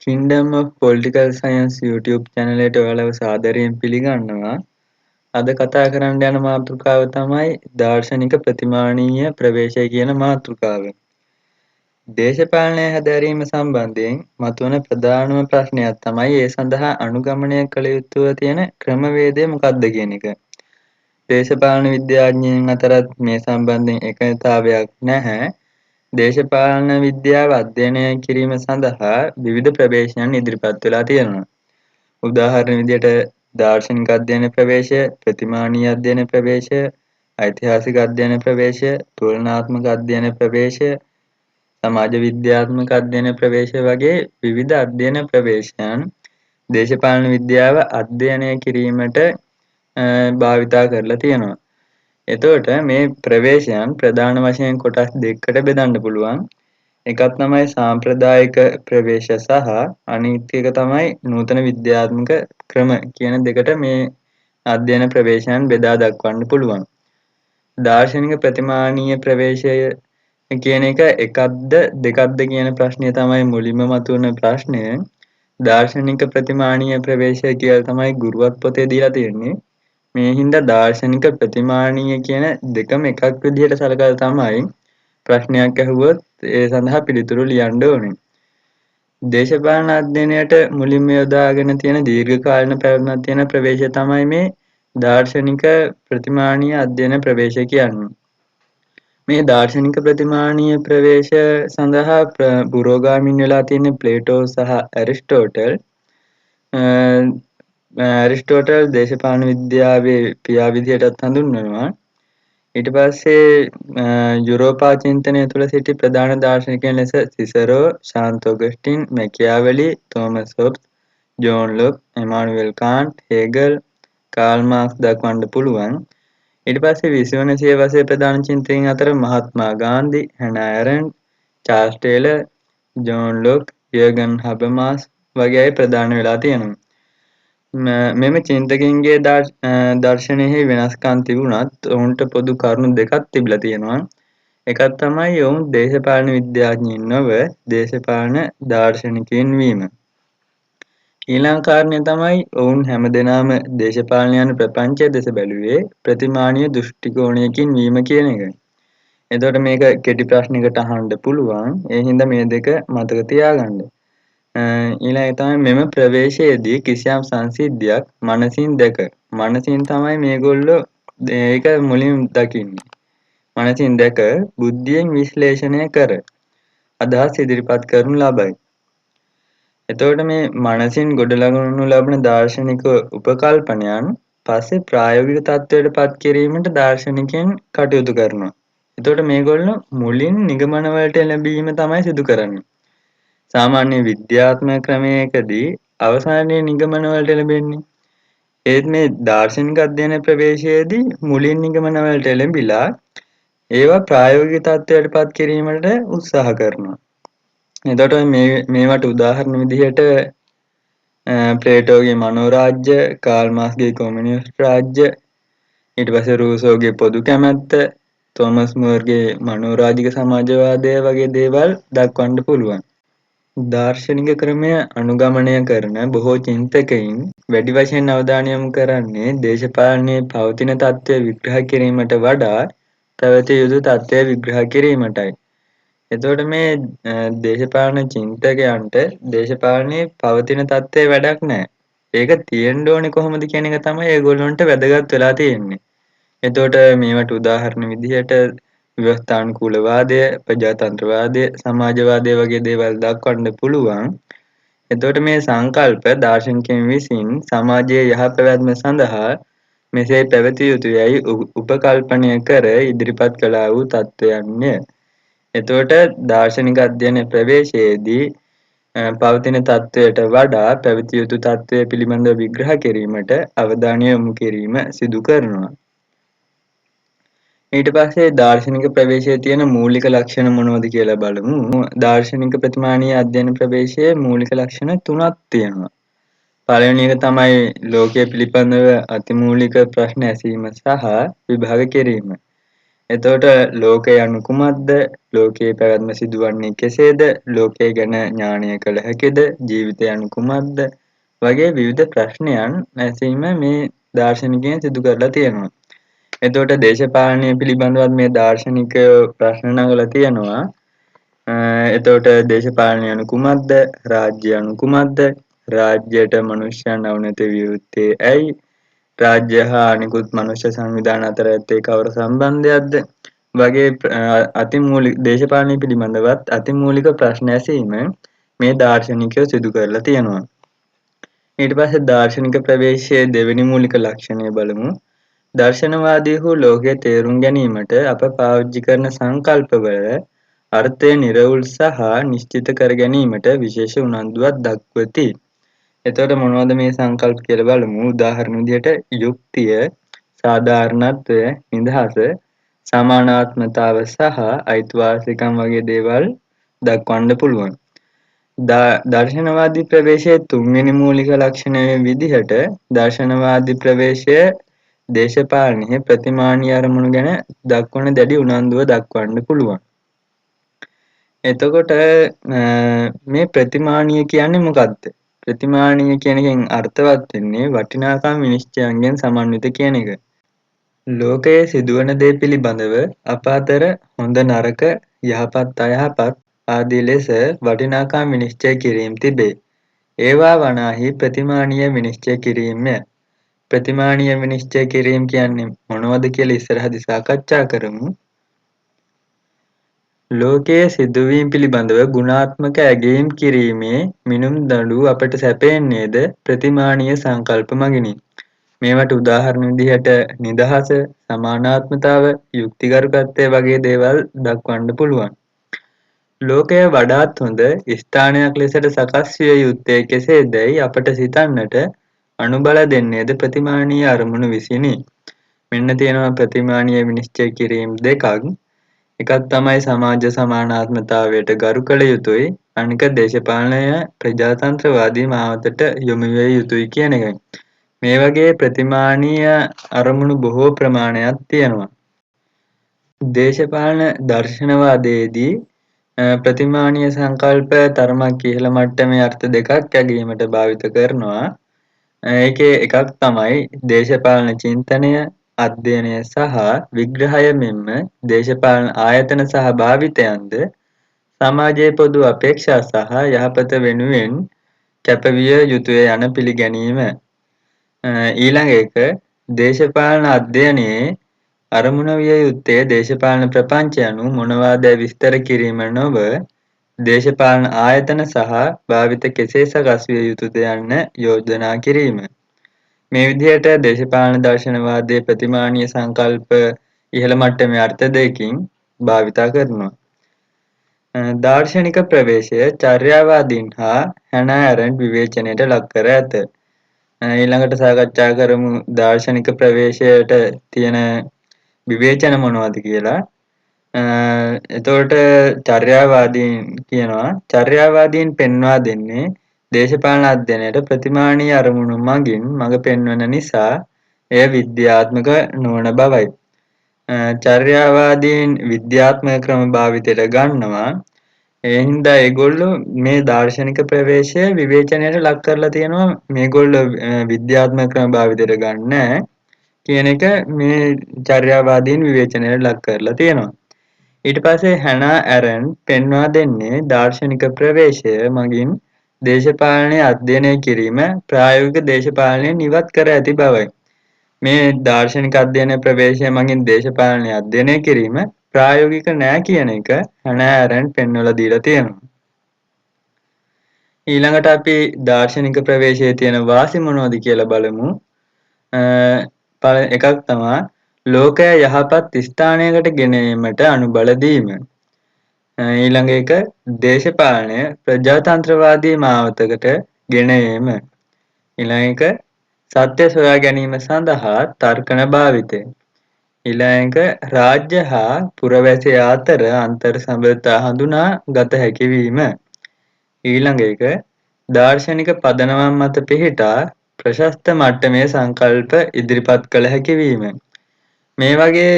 Kingdom of Political Science YouTube channel එකට ඔයාලව සාදරයෙන් පිළිගන්නවා. අද කතා කරන්න යන මාතෘකාව තමයි දාර්ශනික ප්‍රතිමානීය ප්‍රවේශය කියන මාතෘකාව. දේශපාලනය හැදෑරීම සම්බන්ධයෙන් මතුවන ප්‍රධානම ප්‍රශ්නයක් තමයි ඒ සඳහා අනුගමනය කළ යුතුව තියෙන ක්‍රමවේදය මොකක්ද කියන එක. දේශපාලන විද්‍යාඥයන් අතරත් මේ සම්බන්ධයෙන් එකඟතාවයක් නැහැ. දේශපාලන විද්‍යාව අධ්‍යයනය කිරීම සඳහා විවිධ ප්‍රවේශයන් ඉදිරිපත් වෙලා තියෙනවා. උදාහරණ විදිහට දාර්ශනික අධ්‍යයන ප්‍රවේශය, ප්‍රතිමානීය අධ්‍යයන ප්‍රවේශය, ඓතිහාසික අධ්‍යයන ප්‍රවේශය, තුලනාත්මක අධ්‍යයන ප්‍රවේශය, සමාජ විද්‍යාත්මක අධ්‍යයන ප්‍රවේශය වගේ විවිධ අධ්‍යයන ප්‍රවේශයන් දේශපාලන විද්‍යාව අධ්‍යයනය කිරීමට භාවිතා කරලා තියෙනවා. එතකොට මේ ප්‍රවේශයන් ප්‍රධාන වශයෙන් කොටස් දෙකකට බෙදන්න පුළුවන්. එකක් තමයි සාම්ප්‍රදායික ප්‍රවේශ සහ අනිත් එක තමයි නූතන විද්‍යාත්මක ක්‍රම කියන දෙකට මේ අධ්‍යයන ප්‍රවේශයන් බෙදා දක්වන්න පුළුවන්. දාර්ශනික ප්‍රතිමානීය ප්‍රවේශය කියන එක එකක්ද දෙකක්ද කියන ප්‍රශ්නය තමයි මුලින්ම මතුවන ප්‍රශ්නය. දාර්ශනික ප්‍රතිමානීය ප්‍රවේශය කියලා තමයි ගුරුවත් පොතේ දීලා තියෙන්නේ. මේ හින්දා දාර්ශනික ප්‍රතිමානීය කියන දෙකම එකක් විදිහට සලකලා තමයි ප්‍රශ්නයක් ඇහුවොත් ඒ සඳහා පිළිතුරු ලියන්න ඕනේ. දේශපාලන අධ්‍යයනයට මුලින්ම යොදාගෙන තියෙන දීර්ඝකාලීන පැවැත්මක් තියෙන ප්‍රවේශය තමයි මේ දාර්ශනික ප්‍රතිමානීය අධ්‍යයන ප්‍රවේශය කියන්නේ. මේ දාර්ශනික ප්‍රතිමානීය ප්‍රවේශ සඳහා පුරෝගාමින් වෙලා තියෙන ප්ලේටෝ සහ ඇරිස්ටෝටල්. ඇරිස්ටෝටල් දේශපාලන විද්‍යාවේ පියා විදිහටත් හඳුන්වනවා. ඊට පස්සේ යුරෝපා චින්තනය තුළ සිටි ප්‍රධාන දාර්ශනිකයන් ලෙස සිසරෝ, ශාන්ත Augustine, Machiavelli, Thomas Hobbes, John Locke, Immanuel Kant, Hegel, Karl Marx දක්වන්න පුළුවන්. ඊට පස්සේ 20 වන සියවසේ ප්‍රධාන චින්තකයන් අතර Mahatma Gandhi, Hannah Arendt, Charles Taylor, John Locke, Jurgen Habermas වගේ අය ප්‍රධාන වෙලා තියෙනවා. මෙම චින්තකයන්ගේ දර්ශනයෙහි වෙනස්කම් තිබුණත් ඔවුන්ට පොදු කරුණු දෙකක් තිබිලා තියෙනවා. එකක් තමයි ඔවුන් දේශපාලන විද්‍යාඥයින් නොව දේශපාලන දාර්ශනිකයින් වීම. ඊළඟ කාරණය තමයි ඔවුන් හැමදෙනාම දේශපාලන යන ප්‍රපංචය දෙස බැලුවේ ප්‍රතිමානීය දෘෂ්ටි කෝණයකින් වීම කියන එක. එතකොට මේක කෙටි ප්‍රශ්නයකට අහන්න පුළුවන්. ඒ හින්දා මේ දෙක මතක තියාගන්න. ඊළඟ තමයි මෙම ප්‍රවේශයේදී කිසියම් සංසිද්ධියක් මනසින් මනසින් තමයි මේගොල්ලෝ ඒක මුලින් දකින්නේ. මනසින් දැක බුද්ධියෙන් විශ්ලේෂණය කර අදහස් ඉදිරිපත් කරනු ලබයි. එතකොට මේ මනසින් ගොඩනගනු ලබන දාර්ශනික උපකල්පනයන් පස්සේ ප්‍රායෝගික තත්ත්වයට පත් කිරීමට දාර්ශනිකයන් කටයුතු කරනවා. එතකොට මේගොල්ලෝ මුලින් නිගමන වලට එළඹීම තමයි සිදු කරන්නේ. සාමාන්‍ය විද්‍යාත්මක ක්‍රමයකදී අවසානයේ නිගමන වලට එළඹෙන්නේ. ඒත් මේ දාර්ශනික අධ්‍යයන ප්‍රවේශයේදී මුලින් නිගමන වලට එළඹිලා ඒවා ප්‍රායෝගික තත්ත්වයට පත් කිරීමට උත්සාහ කරනවා. එතකොට මේවට උදාහරණ විදිහට ප්ලේටෝගේ මනෝරාජ්‍ය, කාල් මාක්ස්ගේ කොමියුනිස්ට් රාජ්‍ය, ඊට පස්සේ රූසෝගේ පොදු කැමැත්ත, තෝමස් මෝර්ගේ මනෝරාජික සමාජවාදය වගේ දේවල් දක්වන්න පුළුවන්. දාර්ශනික ක්‍රමය අනුගමනය කරන බොහෝ චින්තකයින් වැඩි වශයෙන් අවධානය යොමු කරන්නේ දේශපාලනයේ පවතින තත්ත්වය විග්‍රහ කිරීමට වඩා පැවතිය යුතු තත්ත්වය විග්‍රහ කිරීමටයි. එතකොට මේ දේශපාලන චින්තකයන්ට දේශපාලනයේ පවතින තත්ත්වය වැඩක් නැහැ. ඒක තියෙන්න ඕනේ කොහොමද කියන එක තමයි ඒගොල්ලන්ට වැදගත් වෙලා තියෙන්නේ. එතකොට මේවට උදාහරණ විදිහට ව්‍යවස්ථානුකූලවාදය, ප්‍රජාතන්ත්‍රවාදය, සමාජවාදය වගේ දේවල් දක්වන්න පුළුවන්. එතකොට මේ සංකල්ප දාර්ශනිකයන් විසින් සමාජයේ යහපැවැත්ම සඳහා මෙසේ පැවතිය යුතුයයි උපකල්පනය කර ඉදිරිපත් කළා වූ තත්ත්වයන්ය. එතකොට දාර්ශනික අධ්‍යයන ප්‍රවේශයේදී පවතින තත්ත්වයට වඩා පැවතිය යුතු තත්ත්වය පිළිබඳව විග්‍රහ කිරීමට අවධානය යොමු කිරීම සිදු කරනවා. ඊට පස්සේ දාර්ශනික ප්‍රවේශයේ තියෙන මූලික ලක්ෂණ මොනවද කියලා බලමු. දාර්ශනික ප්‍රතිමානීය අධ්‍යයන ප්‍රවේශයේ මූලික ලක්ෂණ 3ක් තියෙනවා. පළවෙනි එක තමයි ලෝකයේ පිළිබඳව අතිමූලික ප්‍රශ්න ඇසීම සහ විභාග කිරීම. එතකොට ලෝකය යනු කුමක්ද? ලෝකයේ පැවැත්ම සිදුවන්නේ කෙසේද? ලෝකය ගැන ඥානය කළ හැකිද? ජීවිතය යනු කුමක්ද? වගේ විවිධ ප්‍රශ්නයන් ඇසීම මේ දාර්ශනිකයන් සිදු කරලා තියෙනවා. එතකොට දේශපාලනය පිළිබඳවත් මේ දාර්ශනිකයෝ ප්‍රශ්න නගලා තියෙනවා. එතකොට දේශපාලනය යනු කුමක්ද? රාජ්‍ය යනු කුමක්ද? රාජ්‍යයට මනුෂ්‍යයන් අවනත විය යුත්තේ ඇයි? රාජ්‍ය හා අනිකුත් මනුෂ්‍ය සංවිධාන අතර ඇත්තේ කවර සම්බන්ධයක්ද? වගේ අතිමූලික දේශපාලනය පිළිබඳවත් අතිමූලික ප්‍රශ්න ඇසීම මේ දාර්ශනිකයෝ සිදු කරලා තියෙනවා. ඊට පස්සේ දාර්ශනික ප්‍රවේශයේ දෙවෙනි මූලික ලක්ෂණය බලමු. දර්ශනවාදීහු ලෝකය තේරුම් ගැනීමට අප පාවිච්චි කරන සංකල්පවල අර්ථය නිරවුල් සහ නිශ්චිත කර ගැනීමට විශේෂ උනන්දුවක් දක්වති. එතකොට මොනවද මේ සංකල්ප කියලා බලමු. උදාහරණ විදිහට යුක්තිය, සාධාරණත්වය, නිදහස, සමානාත්මතාව සහ අයිතිවාසිකම් වගේ දේවල් දක්වන්න පුළුවන්. දර්ශනවාදී ප්‍රවේශයේ තුන්වෙනි මූලික ලක්ෂණය විදිහට දර්ශනවාදී ප්‍රවේශය දේශපාලනයේ ප්‍රතිමානීය අරමුණු ගැන දක්වන දැඩි උනන්දුව දක්වන්න පුළුවන්. එතකොට මේ ප්‍රතිමානීය කියන්නේ මොකක්ද? ප්‍රතිමානීය කියන එකෙන් අර්ථවත් වෙන්නේ වටිනාකම් විනිශ්චයන්ගෙන් සමන්විත කියන එක. ලෝකයේ සිදුවන දේ පිළිබඳව අප අතර හොඳ නරක, යහපත් අයහපත් ආදී ලෙස වටිනාකම් විනිශ්චය කිරීම තිබේ. ඒවා වනාහි ප්‍රතිමානීය විනිශ්චය කිරීමය. ප්‍රතිමානීය විනිශ්චය කිරීම කියන්නේ මොනවද කියලා ඉස්සරහදී සාකච්ඡා කරමු. ලෝකයේ සිදුවීම් පිළිබඳව ගුණාත්මක ඇගයීම් කිරීමේ මිනුම් දඬු අපට සැපෙන්නේද ප්‍රතිමානීය සංකල්ප මගිනි. මේවට උදාහරණ විදිහට නිදහස, සමානාත්මතාව, යුක්තිගරුකත්වය වගේ දේවල් දක්වන්න පුළුවන්. ලෝකය වඩාත් හොඳ ස්ථානයක් ලෙසට සකස් විය යුත්තේ කෙසේදැයි අපට සිතන්නට අනුබල දෙන්නේද ප්‍රතිමානීය අරමුණු විසිනි. මෙන්න තියෙනවා ප්‍රතිමානීය විනිශ්චය කිරීම දෙකක්. එකක් තමයි සමාජ සමානාත්මතාවයට ගරු කළ යුතුයි. අනික දේශපාලනය ප්‍රජාතන්ත්‍රවාදී මාවතට යොමු විය යුතුයි කියන එකයි. මේ වගේ ප්‍රතිමානීය අරමුණු බොහෝ ප්‍රමාණයක් තියෙනවා. දේශපාලන දර්ශනවාදයේදී ප්‍රතිමානීය සංකල්ප තරමක් ඉහළ මට්ටමේ අර්ථ දෙකක් ඇගීමට භාවිත කරනවා. ඒකේ එකක් තමයි දේශපාලන චින්තනය, අධ්‍යයනය සහ විග්‍රහය මෙන්ම දේශපාලන ආයතන සහ භාවිතයන්ද සමාජයේ පොදු අපේක්ෂා සහ යහපත වෙනුවෙන් කැපවිය යුතුය යන පිළිගැනීම. ඊළඟ එක දේශපාලන අධ්‍යයනයේ අරමුණ විය යුත්තේ දේශපාලන ප්‍රපංච යනු මොනවාදැයි විස්තර කිරීම නොව දේශපාලන ආයතන සහ භාවිත කෙසේ සකස් විය යුතුද යන්න යෝජනා කිරීම. මේ විදිහට දේශපාලන දර්ශනවාදයේ ප්‍රතිමානීය සංකල්ප ඉහළ මට්ටමේ අර්ථ දෙකකින් භාවිතා කරනවා. දාර්ශනික ප්‍රවේශය චර්යාවාදීන් හා හැනා ඇරන්ට් විවේචනයට ලක් කර ඇත. ඊළඟට සාකච්ඡා කරමු දාර්ශනික ප්‍රවේශයට තියෙන විවේචන මොනවද කියලා. එතකොට චර්යාවාදීන් කියනවා චර්යාවාදීන් පෙන්වා දෙන්නේ දේශපාලන අධ්‍යයනයට ප්‍රතිමානීය අරමුණු මගින් මඟ පෙන්වන නිසා එය විද්‍යාත්මක නොවන බවයි. චර්යාවාදීන් විද්‍යාත්මක ක්‍රම භාවිතයට ගන්නවා. ඒ හින්දා ඒගොල්ලෝ මේ දාර්ශනික ප්‍රවේශය විවේචනයට ලක් කරලා තියෙනවා. මේගොල්ලෝ විද්‍යාත්මක ක්‍රම භාවිතයට ගන්නෑ කියන එක මේ චර්යාවාදීන් විවේචනයට ලක් කරලා තියෙනවා. ඊට පස්සේ හැනා ඇරන්ට් පෙන්වා දෙන්නේ දාර්ශනික ප්‍රවේශය මගින් දේශපාලනය අධ්‍යයනය කිරීම ප්‍රායෝගික දේශපාලනයෙන් ඉවත් කර ඇති බවයි. මේ දාර්ශනික අධ්‍යයන ප්‍රවේශය මගින් දේශපාලනය අධ්‍යයනය කිරීම ප්‍රායෝගික නෑ කියන එක හැනා ඇරන්ට් පෙන්වලා දීලා තියෙනවා. ඊළඟට අපි දාර්ශනික ප්‍රවේශයේ තියෙන වාසි මොනවද කියලා බලමු. එකක් තමයි ලෝකය යහපත් ස්ථානයකට ගෙන ඒමට අනුබල දීම. ඊළඟ එක දේශපාලනය ප්‍රජාතන්ත්‍රවාදී මාවතකට ගෙන ඒම. ඊළඟ එක සත්‍ය සොයා ගැනීම සඳහා තර්කන භාවිතය. ඊළඟ රාජ්‍ය හා පුරවැසියා අතර අන්තර් සම්බන්ධතා හඳුනා ගත හැකි වීම. ඊළඟ එක දාර්ශනික පදනමක් මත පිහිටා ප්‍රශස්ත මට්ටමේ සංකල්ප ඉදිරිපත් කළ හැකි වීම. මේ වගේ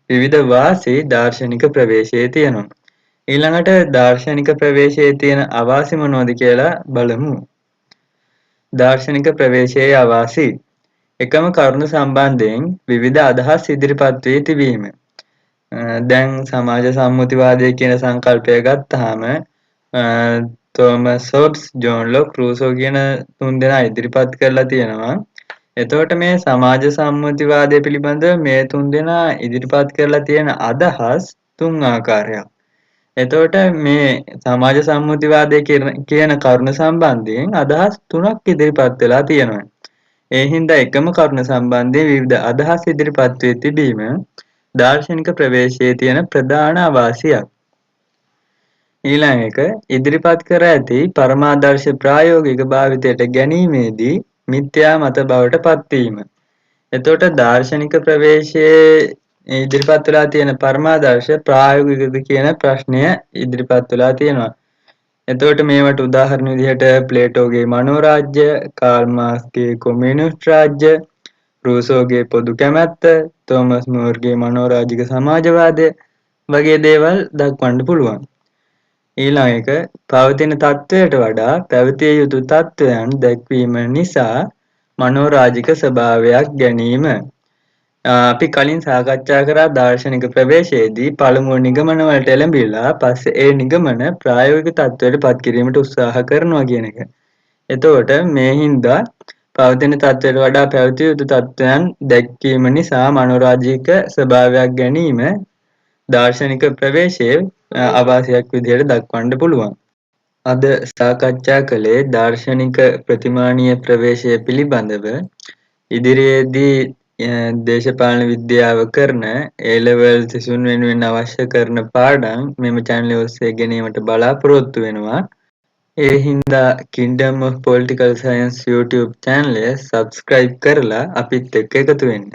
විවිධ වාසි දාර්ශනික ප්‍රවේශයේ තියෙනවා. ඊළඟට දාර්ශනික ප්‍රවේශයේ තියෙන අවාසි මොනවද කියලා බලමු. දාර්ශනික ප්‍රවේශයේ අවාසි එකම කරුණු සම්බන්ධයෙන් විවිධ අදහස් ඉදිරිපත් වී තිබීම. දැන් සමාජ සම්මුතිවාදය කියන සංකල්පය ගත්තාම තෝමස් හොබ්ස්, ජෝන් ලොක්, රූසෝ කියන තුන්දෙනා ඉදිරිපත් කරලා තියෙනවා. එතකොට මේ සමාජ සම්මුතිවාදය පිළිබඳව මේ තුන්දෙනා ඉදිරිපත් කරලා තියෙන අදහස් තුන් ආකාරයක්. එතකොට මේ සමාජ සම්මුතිවාදය කියන කරුණ සම්බන්ධයෙන් අදහස් තුනක් ඉදිරිපත් වෙලා තියෙනවා. ඒ හින්දා එකම කරුණ සම්බන්ධයෙන් විවිධ අදහස් ඉදිරිපත් වී තිබීම දාර්ශනික ප්‍රවේශයේ තියෙන ප්‍රධාන අවාසියක්. ඊළඟ එක ඉදිරිපත් කර ඇති පරමාදර්ශ ප්‍රායෝගික භාවිතයට ගැනීමේදී මිත්‍යා මත බවට පත්වීම. එතකොට දාර්ශනික ප්‍රවේශයේ ඉදිරිපත් වෙලා තියෙන පරමාදර්ශ ප්‍රායෝගිකද කියන ප්‍රශ්නය ඉදිරිපත් වෙලා තියෙනවා. එතකොට මේවට උදාහරණ විදිහට ප්ලේටෝගේ මනෝරාජ්‍ය, කාල් මාක්ස්ගේ කොමියුනිස්ට් රාජ්‍ය, රූසෝගේ පොදු කැමැත්ත, තෝමස් මෝර්ගේ මනෝරාජික සමාජවාදය වගේ දේවල් දක්වන්න පුළුවන්. ඊළඟ එක පවතින තත්ත්වයට වඩා පැවතිය යුතු තත්ත්වයන් දැක්වීම නිසා මනෝරාජික ස්වභාවයක් ගැනීම. අපි කලින් සාකච්ඡා කරා දාර්ශනික ප්‍රවේශයේදී පළමුව නිගමන වලට එළඹිලා පස්සේ ඒ නිගමන ප්‍රායෝගික තත්ත්වයට පත් කිරීමට උත්සාහ කරනවා කියන එක. එතකොට මේ හින්දා පවතින තත්ත්වයට වඩා පැවතිය යුතු තත්ත්වයන් දැක්වීම නිසා මනෝරාජික ස්වභාවයක් ගැනීම දාර්ශනික ප්‍රවේශයේ අවාසියක් විදිහට දක්වන්න පුළුවන්. අද සාකච්ඡා කළේ දාර්ශනික ප්‍රතිමානීය ප්‍රවේශය පිළිබඳව. ඉදිරියේදී දේශපාලන විද්‍යාව කරන A-level සිසුන් වෙනුවෙන් අවශ්‍ය කරන පාඩම් මෙම channel ඔස්සේ ගෙනීමට බලාපොරොත්තු වෙනවා. ඒ හින්දා Kingdom of Political Science YouTube channel එක subscribe කරලා අපිත් එක්ක එකතු වෙන්න.